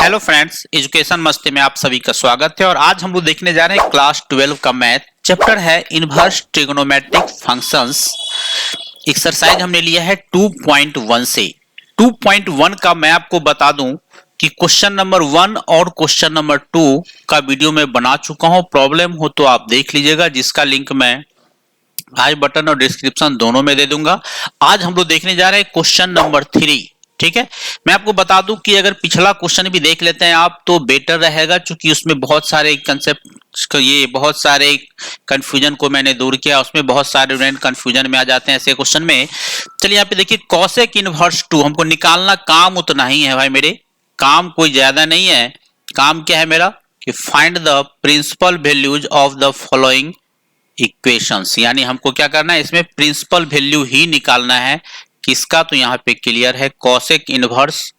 Hello friends, education मस्ती में आप सभी का स्वागत है। और आज हम लोग देखने जा रहे हैं क्लास 12 का मैथ चैप्टर है इनवर्स ट्रिग्नोमेट्रिक फंक्शंस। एक्सरसाइज हमने लिया है 2.1 से। 2.1 का मैं आपको बता दूं कि क्वेश्चन नंबर 1 और क्वेश्चन नंबर 2 का वीडियो मैं बना चुका हूं। प्रॉब्लम हो तो आप देख लीजिएगा, जिसका लिंक मैं आई बटन और डिस्क्रिप्शन दोनों में दे दूंगा। आज हम लोग देखने जा रहे हैं क्वेश्चन नंबर 3। ठीक है, मैं आपको बता दूं कि अगर पिछला क्वेश्चन भी देख लेते हैं आप तो बेटर रहेगा, क्योंकि उसमें बहुत सारे कंसेप्ट बहुत सारे कंफ्यूजन को मैंने दूर किया। उसमें बहुत सारे स्टूडेंट कंफ्यूजन में आ जाते हैं ऐसे क्वेश्चन में। चलिए यहाँ पे देखिए, कॉसेक इनवर्स 2 हमको निकालना। काम उतना ही है भाई मेरे, काम कोई ज्यादा नहीं है। काम क्या है मेरा कि find the principal values of the following equations, यानी हमको क्या करना है, इसमें प्रिंसिपल वैल्यू ही निकालना है। किसका? तो यहाँ पे क्लियर है, कॉसेक इनवर्स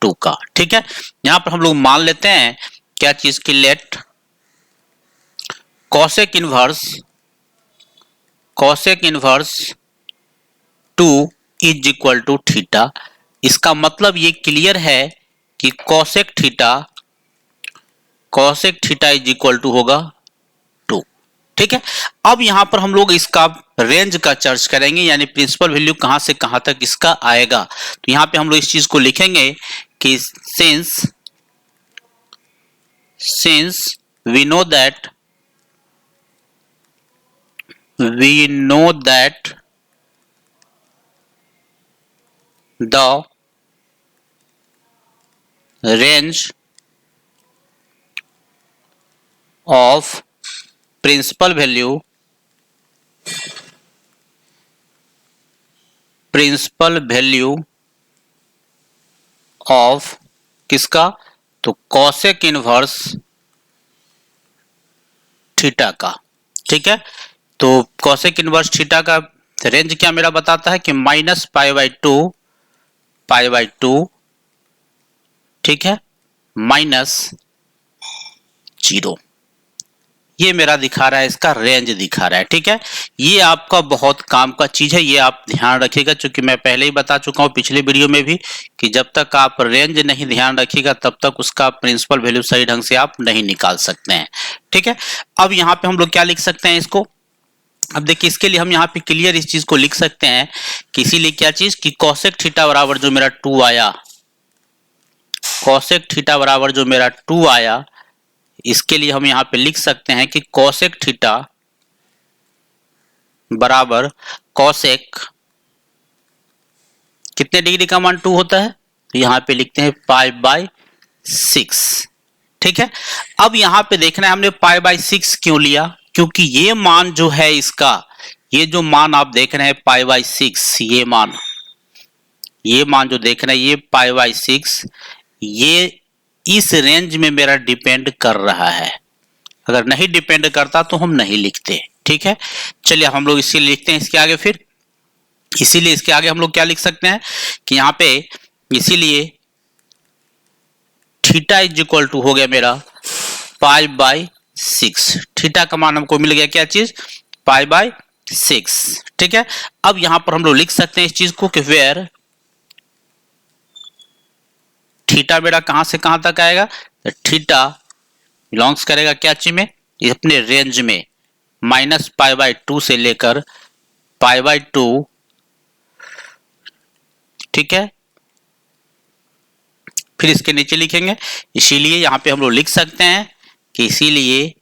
2 का। ठीक है, यहाँ पर हम लोग मान लेते हैं क्या चीज की, let cosec inverse 2 is equal to theta. इसका मतलब ये क्लियर है कि cosec theta is equal to होगा 2। ठीक है, अब यहां पर हम लोग इसका रेंज का चर्च करेंगे, यानी प्रिंसिपल वैल्यू कहां से कहां तक इसका आएगा। तो यहां पे हम लोग इस चीज को लिखेंगे कि since we know that the range of principal value of किसका? तो कॉसेक इनवर्स थीटा का। ठीक है, तो कॉसेक इनवर्स थीटा का रेंज क्या मेरा बताता है कि -π/2 ठीक है, -0। ये मेरा दिखा रहा है, इसका रेंज दिखा रहा है। ठीक है, ये आपका बहुत काम का चीज है, ये आप ध्यान रखिएगा, क्योंकि मैं पहले ही बता चुका हूं पिछले वीडियो में भी कि जब तक आप रेंज नहीं ध्यान रखिएगा तब तक उसका प्रिंसिपल वैल्यू सही ढंग से आप नहीं निकाल सकते हैं। ठीक है, अब यहाँ पे हम लोग क्या लिख सकते हैं इसको। अब देखिए, इसके लिए हम यहाँ पे क्लियर इस चीज को लिख सकते हैं कि इसीलिए क्या चीज कि कॉसेक थीटा बराबर जो मेरा 2 आया, कॉसेक थीटा बराबर जो मेरा 2 आया, इसके लिए हम यहाँ पे लिख सकते हैं कि कॉसेक थीटा बराबर कॉसेक कितने डिग्री का मान 2 होता है, तो यहाँ पे लिखते हैं π/6। ठीक है, अब यहाँ पे देखना है हमने π/6 क्यों लिया, क्योंकि ये मान जो है इसका, ये जो मान आप देख रहे हैं π/6, ये मान जो देख रहे हैं ये π/6, ये इस रेंज में मेरा डिपेंड कर रहा है। अगर नहीं डिपेंड करता तो हम नहीं लिखते। ठीक है, चलिए हम लोग इसीलिए लिखते हैं इसके आगे। फिर इसीलिए इसके आगे हम लोग क्या लिख सकते हैं कि यहाँ पे इसीलिए थीटा इज इक्वल टू हो गया मेरा π/6। थीटा का मान हमको मिल गया क्या चीज, π/6। ठीक है, अब यहां पर हम लोग लिख सकते हैं इस चीज को कि वेयर थीटा मेरा कहां से कहां तक आएगा, तो थीटा बिलोंग्स करेगा क्या चीज में, अपने रेंज में -π/2 से लेकर π/2। ठीक है, फिर इसके नीचे लिखेंगे, इसीलिए यहां पे हम लोग लिख सकते हैं कि इसीलिए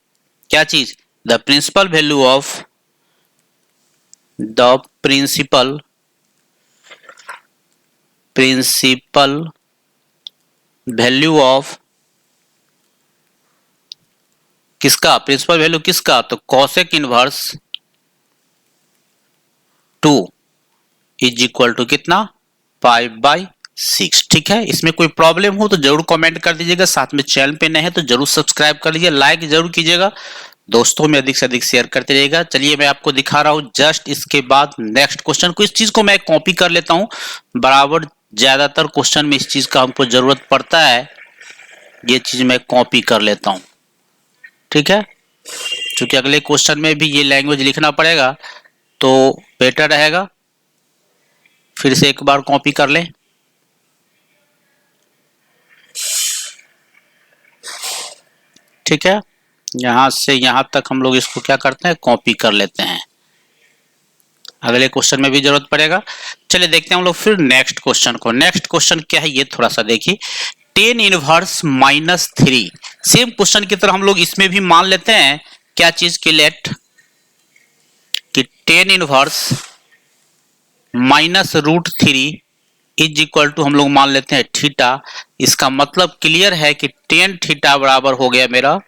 क्या चीज, द प्रिंसिपल वैल्यू ऑफ किसका, प्रिंसिपल वैल्यू किसका, तो cosec inverse 2 is equal to कितना, π/6। ठीक है, इसमें कोई प्रॉब्लम हो तो जरूर कमेंट कर दीजिएगा। साथ में चैनल पे नए हैं तो जरूर सब्सक्राइब कर लीजिए, लाइक जरूर कीजिएगा, दोस्तों में अधिक से अधिक शेयर करते रहिएगा। चलिए मैं आपको दिखा रहा हूं जस्ट इसके बाद नेक्स्ट क्वेश्चन को। इस चीज को मैं कॉपी कर लेता हूं, बराबर ज्यादातर क्वेश्चन में इस चीज का हमको जरूरत पड़ता है, ये चीज मैं कॉपी कर लेता हूं। ठीक है, क्योंकि अगले क्वेश्चन में भी ये लैंग्वेज लिखना पड़ेगा तो बेटर रहेगा। फिर से एक बार कॉपी कर लें। ठीक है, यहां से यहां तक हम लोग इसको क्या करते हैं, कॉपी कर लेते हैं, अगले क्वेश्चन में भी जरूरत पड़ेगा। चलिए देखते हैं हम लोग फिर नेक्स्ट क्वेश्चन को। नेक्स्ट क्वेश्चन क्या है ये थोड़ा सा देखिए, टेन इनवर्स -3। सेम क्वेश्चन की तरह हम लोग इसमें भी मान लेते हैं क्या चीज की, लेट कि tan inverse -√3 is equal to हम लोग मान लेते हैं थीटा। इसका मतलब क्लियर है कि टेन थीटा बराबर हो गया मेरा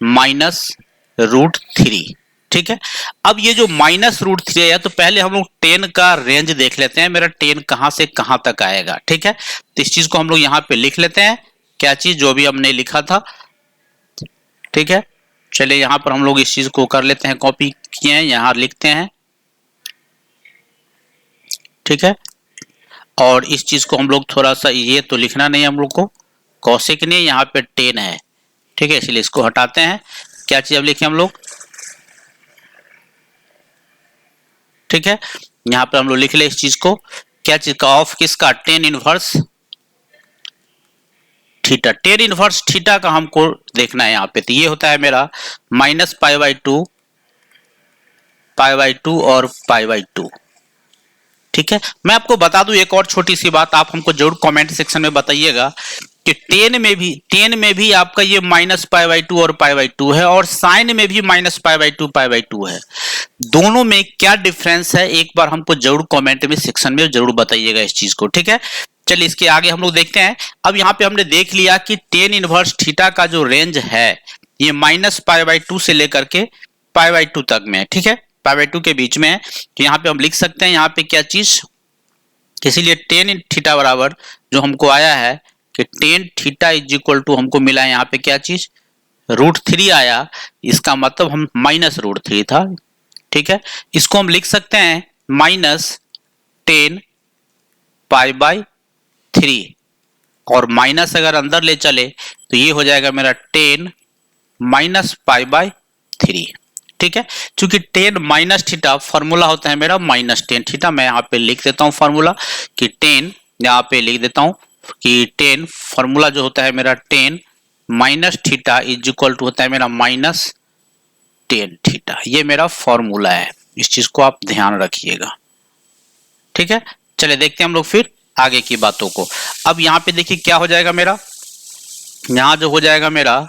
-√3। ठीक है, अब ये जो -√3 है तो पहले हम लोग टेन का रेंज देख लेते हैं, मेरा टेन कहां से कहां तक आएगा। ठीक है, तो इस चीज को हम लोग यहां पे लिख लेते हैं, क्या चीज जो भी हमने लिखा था। ठीक है, चलिए यहां पर हम लोग इस चीज को कर लेते हैं, कॉपी किए हैं, यहां लिखते हैं। ठीक है, और इस चीज को हम लोग थोड़ा सा, ये तो लिखना नहीं है हम लोग को, कौशिक नहीं, यहाँ पे 10 है। ठीक है, इसलिए इसको हटाते हैं। क्या चीज अब लिखे हम लोग, ठीक है, यहाँ पे हम लोग लिख ले इस चीज को, क्या चीज का, ऑफ किसका, tan inverse theta. Tan inverse theta का हमको देखना है यहाँ पे, तो ये होता है मेरा -π/2 π/2 और π/2। ठीक है, मैं आपको बता दूं एक और छोटी सी बात, आप हमको जरूर कमेंट सेक्शन में बताइएगा कि टेन में भी आपका ये -π/2 और π/2 है, और साइन में भी -π/2 π/2 है। दोनों में क्या डिफरेंस है एक बार हमको जरूर कमेंट में सेक्शन में जरूर बताइएगा इस चीज को। ठीक है, चलिए इसके आगे हम लोग देखते हैं। अब यहाँ पे हमने देख लिया कि टेन इनवर्स थीटा का जो रेंज है ये -π/2 से लेकर के π/2 तक में है। ठीक है, π/2 के बीच में है, तो यहाँ पे हम लिख सकते हैं यहाँ पे क्या चीज, इसीलिए टेन थीटा बराबर जो हमको आया है कि tan theta is equal to हमको मिला है यहाँ पे क्या चीज, √3 आया। इसका मतलब हम -√3 था। ठीक है, इसको हम लिख सकते हैं -10 π/3, और माइनस अगर अंदर ले चले तो ये हो जाएगा मेरा 10 -π/3। ठीक है, चूंकि 10 माइनस थीटा फॉर्मूला होता है मेरा -10 थीटा, मैं यहाँ पे लिख देता हूँ फॉर्मूला कि 10, यहाँ पे लिख देता हूँ कि 10 फॉर्मूला जो होता है मेरा 10 minus theta is equal to होता है मेरा -10 थीटा। ये मेरा फॉर्मूला है, इस चीज को आप ध्यान रखिएगा। ठीक है, चलिए देखते हैं हम लोग फिर आगे की बातों को। अब यहाँ पे देखिए क्या हो जाएगा मेरा, यहाँ जो हो जाएगा मेरा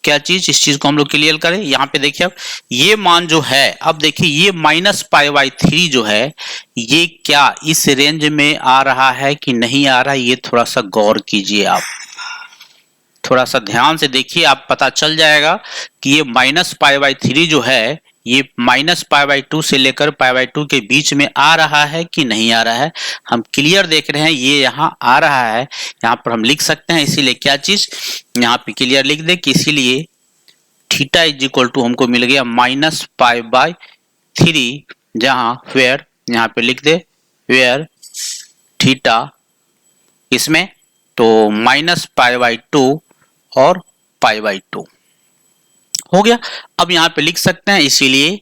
क्या चीज, इस चीज को हम लोग क्लियर करें। यहाँ पे देखिए अब ये मान जो है, अब देखिए ये -π/3 जो है ये क्या इस रेंज में आ रहा है कि नहीं आ रहा है, ये थोड़ा सा गौर कीजिए आप, थोड़ा सा ध्यान से देखिए, आप पता चल जाएगा कि ये -π/3 जो है ये -π/2 से लेकर π/2 के बीच में आ रहा है कि नहीं आ रहा है। हम क्लियर देख रहे हैं ये यहाँ आ रहा है, यहाँ पर हम लिख सकते हैं। इसीलिए क्या चीज यहाँ पे क्लियर लिख दे कि इसीलिए थीटा इज इक्वल टू हमको मिल गया -π/3, जहां वेयर यहाँ पे लिख दे वेयर थीटा इसमें तो -π/2 और π/2 हो गया। अब यहाँ पे लिख सकते हैं, इसीलिए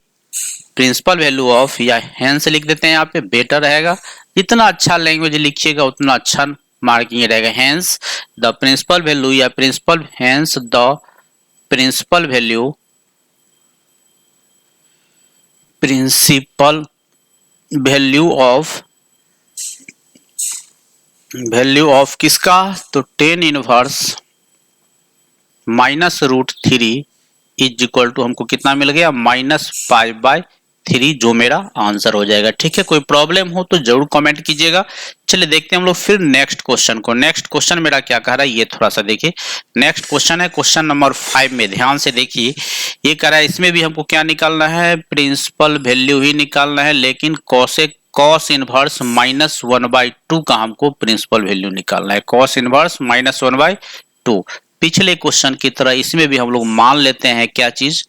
प्रिंसिपल वैल्यू ऑफ, या हेंस लिख देते हैं यहाँ पे, बेटर रहेगा। जितना अच्छा लैंग्वेज लिखिएगा उतना अच्छा मार्किंग रहेगा। हेंस द प्रिंसिपल वैल्यू, या principal hence the principal value of किसका, तो tan inverse -√3 is equal to हमको कितना मिल गया, -π/3, जो मेरा आंसर हो जाएगा। ठीक है, कोई प्रॉब्लम हो तो जरूर कमेंट कीजिएगा। चलिए देखते हैं हम लोग फिर नेक्स्ट क्वेश्चन को। नेक्स्ट क्वेश्चन मेरा क्या कह रहा है ये थोड़ा सा देखिए। नेक्स्ट क्वेश्चन है क्वेश्चन नंबर 5 में, ध्यान से देखिए। ये कह रहा है इसमें भी हमको क्या निकालना है, प्रिंसिपल वैल्यू ही निकालना है, लेकिन cos इनवर्स -1/2 का हमको प्रिंसिपल वैल्यू निकालना है। cos इनवर्स -1/2, पिछले क्वेश्चन की तरह इसमें भी हम लोग मान लेते हैं क्या चीज,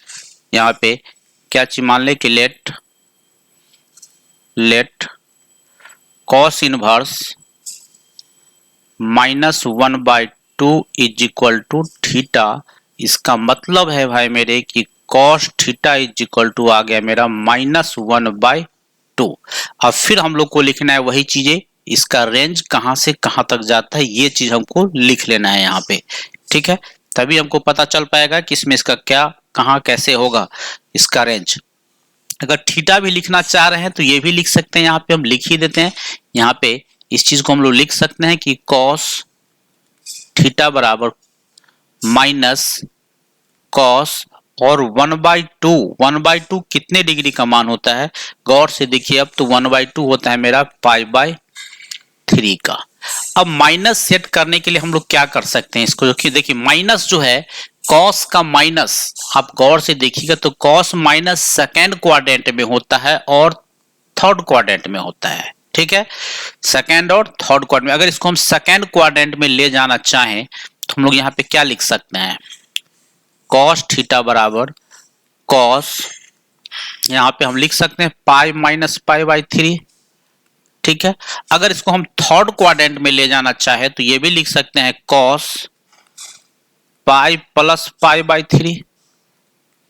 यहाँ पे क्या चीज मान ले कि let cos inverse -1/2 is equal to theta. इसका मतलब है भाई मेरे कि cos theta is equal to आ गया मेरा -1/2। अब फिर हम लोग को लिखना है वही चीजें, इसका रेंज कहां से कहां तक जाता है ये चीज हमको लिख लेना है यहाँ पे। ठीक है, तभी हमको पता चल पाएगा कि इसमें इसका क्या कहाँ कैसे होगा इसका रेंज। अगर थीटा भी लिखना चाह रहे हैं तो ये भी लिख सकते हैं, यहाँ पे हम लिख ही देते हैं। यहाँ पे इस चीज को हम लोग लिख सकते हैं कि कॉस थीटा बराबर माइनस कॉस और 1/2 कितने डिग्री का मान होता है, गौर से देखिए। अब तो 1/2 होता है मेरा π/3 का। अब माइनस सेट करने के लिए हम लोग क्या कर सकते हैं इसको, देखिए माइनस जो है कॉस का माइनस, आप गौर से देखिएगा तो कॉस माइनस सेकेंड क्वाड्रेंट में होता है और थर्ड क्वाड्रेंट में होता है, ठीक है, सेकेंड और थर्ड क्वाड्रेंट में। अगर इसको हम सेकेंड क्वाड्रेंट में ले जाना चाहें तो हम लोग यहाँ पे क्या लिख सकते हैं, कॉस थीटा बराबर कॉस, यहाँ पे हम लिख सकते हैं π-π/3, ठीक है। अगर इसको हम थर्ड क्वाड्रेंट में ले जाना चाहे तो ये भी लिख सकते हैं कॉस π + π/3,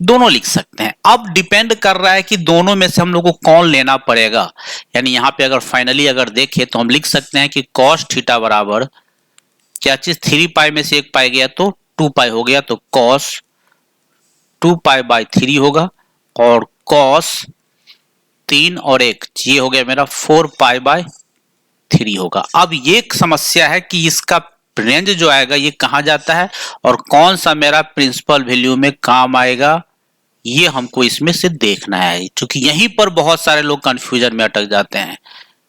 दोनों लिख सकते हैं। अब डिपेंड कर रहा है कि दोनों में से हम लोग को कौन लेना पड़ेगा, यानी यहाँ पे अगर फाइनली अगर देखें तो हम लिख सकते हैं कि कॉस थीटा बराबर क्या चीज 3π में से 1π गया तो 2π हो गया, तो कॉस 2π/3 होगा और कॉस 3 और 1 ये हो गया मेरा 4π/3 होगा। अब ये एक समस्या है कि इसका रेंज जो आएगा ये कहाँ जाता है और कौन सा मेरा प्रिंसिपल वैल्यू में काम आएगा, ये हमको इसमें से देखना है, क्योंकि यहीं पर बहुत सारे लोग कंफ्यूजन में अटक जाते हैं।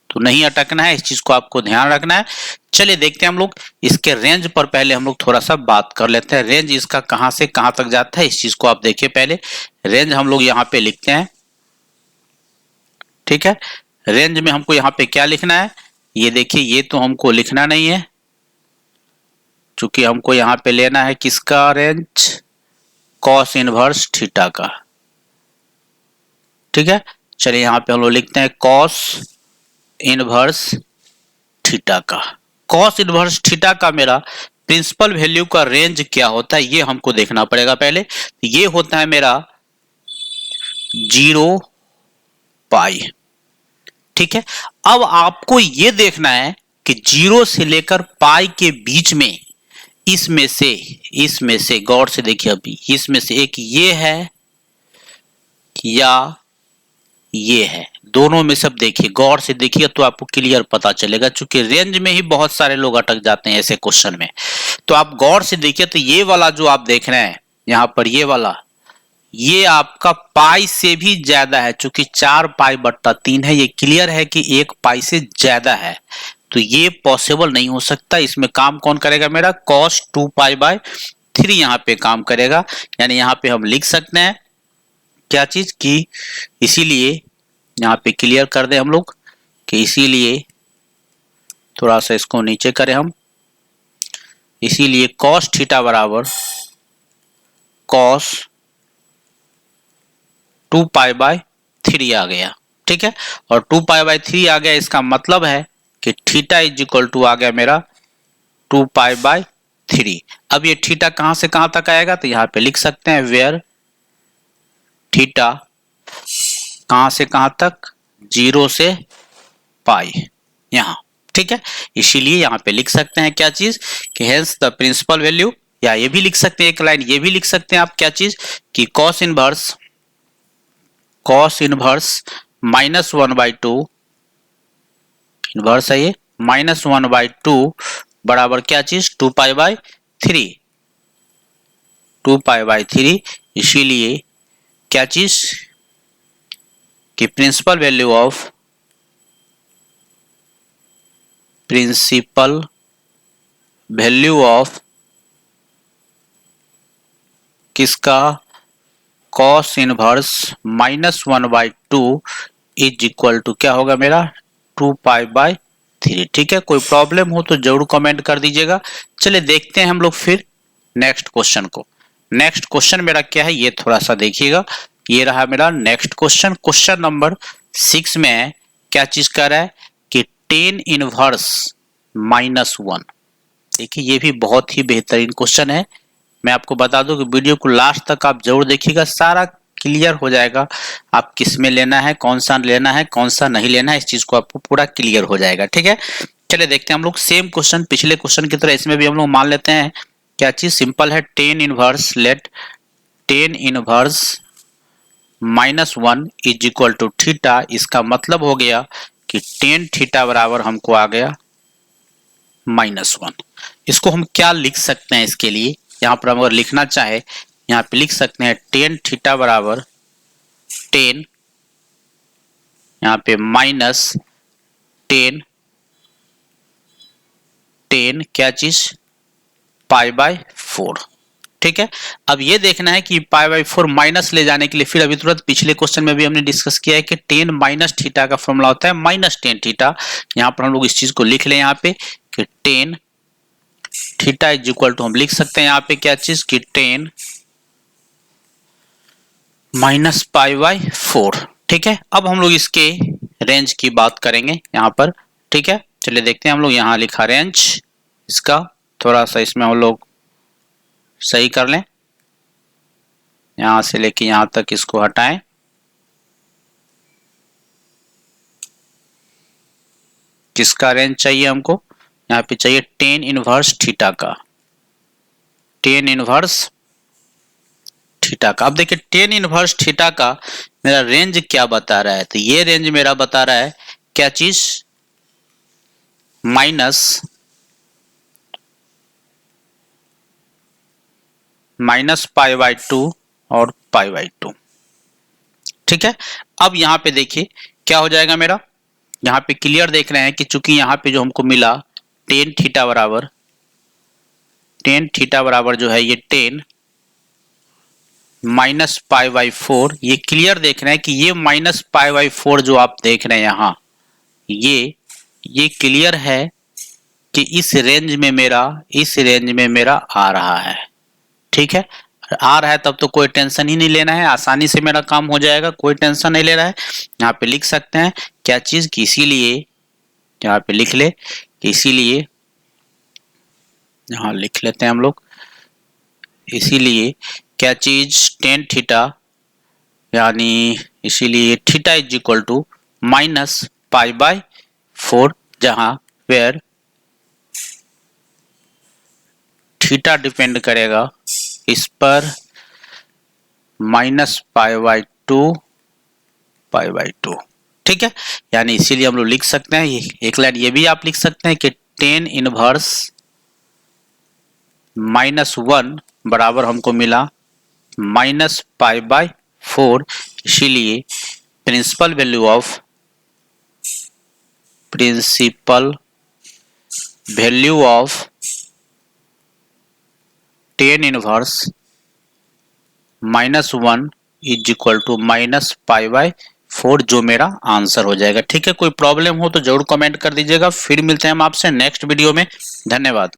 तो नहीं अटकना है, इस चीज को आपको ध्यान रखना है। चलिए देखते हैं हम लोग इसके रेंज पर पहले हम लोग थोड़ा सा बात कर लेते हैं। रेंज इसका कहां से कहां तक जाता है इस चीज को आप देखिए। पहले रेंज हम लोग यहाँ पे लिखते हैं, ठीक है। रेंज में हमको यहाँ पे क्या लिखना है, ये देखिए, ये तो हमको लिखना नहीं है क्योंकि हमको यहाँ पे लेना है किसका रेंज, कॉस इनवर्स थीटा का, ठीक है। चलिए यहाँ पे हम लोग लिखते हैं कॉस इनवर्स थीटा का। कॉस इनवर्स थीटा का मेरा प्रिंसिपल वैल्यू का रेंज क्या होता है ये हमको देखना पड़ेगा। पहले ये होता है मेरा 0π, ठीक है। अब आपको ये देखना है कि 0 से लेकर पाई के बीच में इसमें से गौर से देखिए, अभी इसमें से एक ये है या ये है, दोनों में सब देखिए, गौर से देखिए तो आपको क्लियर पता चलेगा। चूंकि रेंज में ही बहुत सारे लोग अटक जाते हैं ऐसे क्वेश्चन में, तो आप गौर से देखिए तो ये वाला जो आप देख रहे हैं यहाँ पर, ये वाला ये आपका पाई से भी ज्यादा है, चूंकि 4π/3 है, ये क्लियर है कि 1π से ज्यादा है, तो ये पॉसिबल नहीं हो सकता। इसमें काम कौन करेगा, मेरा cos 2π/3 यहाँ पे काम करेगा। यानी यहाँ पे हम लिख सकते हैं क्या चीज की, इसीलिए यहाँ पे क्लियर कर दे हम लोग कि इसीलिए थोड़ा सा इसको नीचे करें हम, इसीलिए cos थीटा बराबर cos 2π/3 आ गया, ठीक है। और 2π/3 आ गया, इसका मतलब है कि थीटा इज इक्वल टू आ गया मेरा 2π/3। अब ये थीटा कहां से कहां तक आएगा, तो यहां पे लिख सकते हैं वेयर थीटा कहां से कहां तक, 0 से पाई यहां, ठीक है। इसीलिए यहां पे लिख सकते हैं क्या चीज कि हेंस द प्रिंसिपल वैल्यू, या ये भी लिख सकते हैं एक लाइन ये भी लिख सकते हैं आप क्या चीज कि cos इनवर्स -1/2 इनवर्स है ये, -1/2 बराबर क्या चीज 2π/3, इसीलिए क्या चीज कि प्रिंसिपल वैल्यू ऑफ किसका, cos inverse -1/2 is equal to क्या होगा मेरा 2π/3, ठीक है। कोई प्रॉब्लम हो तो जरूर कमेंट कर दीजिएगा। चलिए देखते हैं हम लोग फिर नेक्स्ट क्वेश्चन को। नेक्स्ट क्वेश्चन मेरा क्या है ये थोड़ा सा देखिएगा, ये रहा मेरा नेक्स्ट क्वेश्चन। क्वेश्चन नंबर 6 में क्या चीज कर रहा है कि tan इनवर्स -1, देखिए ये भी बहुत ही बेहतरीन क्वेश्चन है। मैं आपको बता दूं कि वीडियो को लास्ट तक आप जरूर देखिएगा, सारा क्लियर हो जाएगा आप किस में लेना है, कौन सा लेना है, कौन सा नहीं लेना है, इस चीज को आपको पूरा क्लियर हो जाएगा, ठीक है। चलिए देखते हैं हम लोग सेम क्वेश्चन पिछले क्वेश्चन की तरह इसमें भी हम लोग मान लेते हैं क्या चीज सिंपल है, tan inverse, let tan inverse -1 is equal to theta. इसका मतलब हो गया कि टेन थीटा बराबर हमको आ गया -1। इसको हम क्या लिख सकते हैं, इसके लिए यहाँ पर हम अगर लिखना चाहे यहाँ पे लिख सकते हैं टेन थीटा बराबर टेन, यहाँ पे -10 क्या चीज π/4। ठीक है, अब ये देखना है कि π/4 माइनस ले जाने के लिए, फिर अभी तुरंत पिछले क्वेश्चन में भी हमने डिस्कस किया है कि टेन माइनस थीटा का फॉर्मूला होता है -10 थीटा। यहाँ पर हम लोग इस चीज को लिख लें यहाँ पे कि tan theta is equal to, हम लिख सकते हैं यहाँ पे क्या चीज कि टेन -π/4। ठीक है, अब हम लोग इसके रेंज की बात करेंगे यहाँ पर। ठीक है, चलिए देखते हैं, हम लोग यहाँ लिखा रेंज इसका, थोड़ा सा इसमें हम लोग सही कर लें, यहां से लेके यहां तक इसको हटाएं। किसका रेंज चाहिए हमको, यहाँ पे चाहिए टेन इनवर्स थीटा का, टेन इनवर्स थीटा का। अब देखिए टेन इनवर्स थीटा का मेरा रेंज क्या बता रहा है, तो ये रेंज मेरा बता रहा है क्या चीज -π/2 और π/2। ठीक है, अब यहाँ पे देखिए क्या हो जाएगा मेरा, यहाँ पे क्लियर देख रहे हैं कि चूंकि यहाँ पे जो हमको मिला टेन थीटा बराबर जो है ये टेन -π/4, ये क्लियर देख रहे हैं कि ये -π/4 जो आप देख रहे हैं यहाँ, ये क्लियर है कि इस रेंज में मेरा आ रहा है। ठीक है, आ रहा है तब तो कोई टेंशन ही नहीं लेना है, आसानी से मेरा काम हो जाएगा, कोई टेंशन नहीं ले रहा है। यहाँ पे लिख सकते हैं क्या चीज कि इसीलिए यहाँ पे लिख ले कि इसीलिए यहाँ लिख लेते हैं हम लोग, इसीलिए क्या चीज टेन थीटा, यानी इसीलिए थीटा इज इक्वल टू -π/4, जहां वेयर थीटा डिपेंड करेगा इस पर -π/2। ठीक है, यानी इसीलिए हम लोग लिख सकते हैं, एक लाइन ये भी आप लिख सकते हैं कि टेन इनवर्स -1 बराबर हमको मिला -π/4, इसीलिए principal value of tan inverse -1 is equal to -π/4, जो मेरा आंसर हो जाएगा। ठीक है, कोई प्रॉब्लम हो तो जरूर कमेंट कर दीजिएगा। फिर मिलते हैं हम आपसे नेक्स्ट वीडियो में। धन्यवाद।